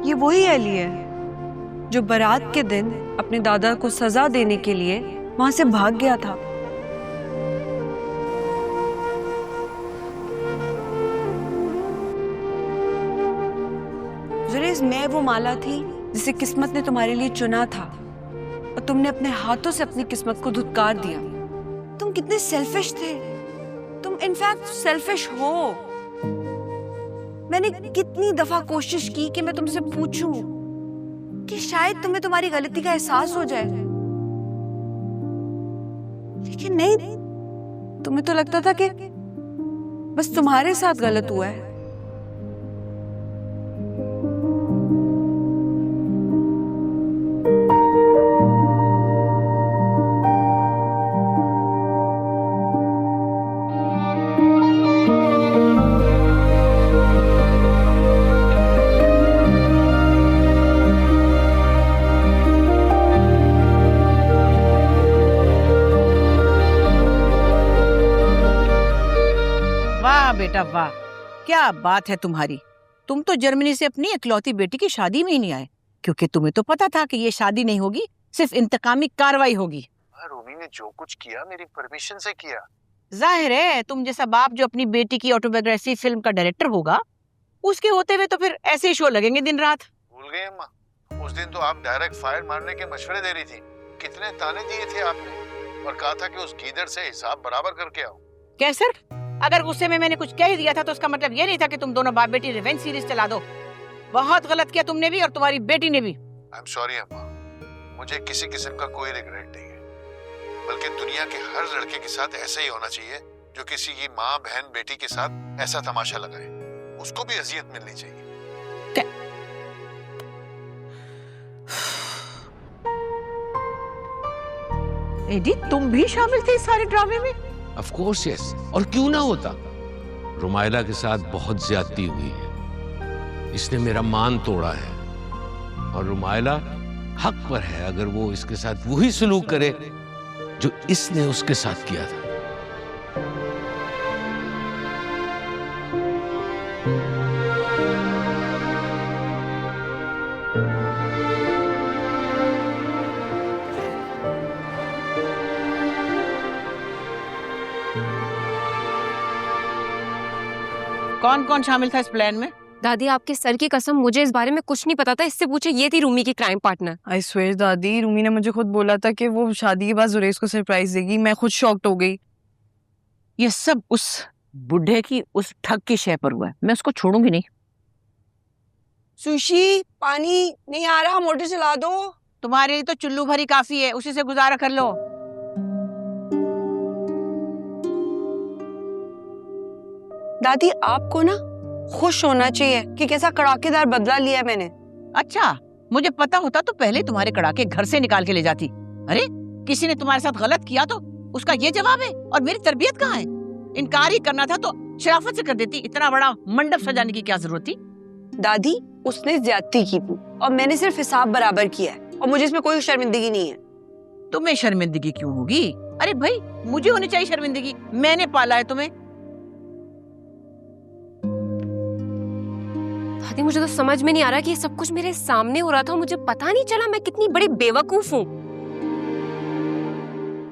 ये वही अली है जो बारात के दिन अपने दादा को सजा देने के लिए वहां से भाग गया था। जुरेज, मैं वो माला थी जिसे किस्मत ने तुम्हारे लिए चुना था और तुमने अपने हाथों से अपनी किस्मत को धुतकार दिया। तुम कितने सेल्फिश थे। तुम इनफैक्ट सेल्फिश हो। मैंने कितनी दफा कोशिश की कि मैं तुमसे पूछूं कि शायद तुम्हें तुम्हारी गलती का एहसास हो जाए, लेकिन नहीं। तुम्हें तो लगता था कि बस तुम्हारे साथ गलत हुआ है। बेटा वाह, क्या बात है तुम्हारी। तुम तो जर्मनी से अपनी इकलौती बेटी की शादी में ही नहीं आए, क्योंकि तुम्हें तो पता था कि ये शादी नहीं होगी, सिर्फ इंतकामी कार्रवाई होगी। रूमी ने जो कुछ किया मेरी परमिशन से किया। जाहिर है तुम जैसा बाप जो अपनी बेटी की ऑटोबायोग्राफी फिल्म का डायरेक्टर होगा, उसके होते हुए तो फिर ऐसे ही शो लगेंगे दिन रात। भूल गए अम्मा, उस दिन तो आप डायरेक्ट फायर मारने के मशवरे दे रही थी। कितने ताने दिए थे आपने और कहा था कि उस गीदड़ से हिसाब बराबर करके आओ। कैसर, अगर गुस्से में मैंने कुछ कह ही दिया था तो उसका मतलब ये नहीं था कि तुम दोनों बाप बेटी रिवेंज सीरीज चला दो। बहुत गलत किया तुमने भी और तुम्हारी बेटी ने भी। आई एम सॉरी अम्मा, मुझे किसी किस्म का कोई रिग्रेट नहीं है, बल्कि दुनिया के हर लड़के के साथ ऐसा ही होना चाहिए जो किसी की माँ बहन बेटी के साथ ऐसा तमाशा लगाए। उसको भी अजियत मिलनी चाहिए। एडी, तुम भी शामिल थे इस सारे ड्रामे में? ऑफ कोर्स यस, और क्यों ना होता। रुमायला के साथ बहुत ज्यादती हुई है, इसने मेरा मान तोड़ा है और रुमायला हक पर है अगर वो इसके साथ वही सलूक करे जो इसने उसके साथ किया था। कौन कौन शामिल था इस प्लान में? दादी, आपके सर की कसम, मुझे इस बारे में कुछ नहीं पता था। इससे पूछे, ये थी रूमी की क्राइम पार्टनर। आई स्वेयर दादी, रूमी ने मुझे खुद बोला था कि वो शादी के बाद जुरेज को सरप्राइज देगी। मैं खुद शॉक्ड हो गई। ये सब उस बुढ़े की, उस ठग की शय पर हुआ है। मैं उसको छोड़ूंगी नहीं। सुशी, पानी नहीं आ रहा, मोटर चला दो। तुम्हारे लिए तो चुल्लू भरी काफी है, उसी से गुजारा कर लो। दादी, आपको ना खुश होना चाहिए कि कैसा कड़ाकेदार बदला लिया मैंने। अच्छा, मुझे पता होता तो पहले तुम्हारे कड़ाके घर से निकाल के ले जाती। अरे, किसी ने तुम्हारे साथ गलत किया तो उसका ये जवाब है, और मेरी तरबियत कहाँ है? इनकार ही करना था तो शराफत से कर देती। इतना बड़ा मंडप सजाने की क्या जरूरत थी? दादी, उसने ज्यादती की थी और मैंने सिर्फ हिसाब बराबर किया है और मुझे इसमें कोई शर्मिंदगी नहीं है। तुम्हें शर्मिंदगी क्यों होगी? अरे भाई, मुझे होनी चाहिए शर्मिंदगी, मैंने पाला है तुम्हें। दादी, मुझे तो समझ में नहीं आ रहा कि ये सब कुछ मेरे सामने हो रहा था, मुझे पता नहीं चला। मैं कितनी बड़ी बेवकूफ हूँ।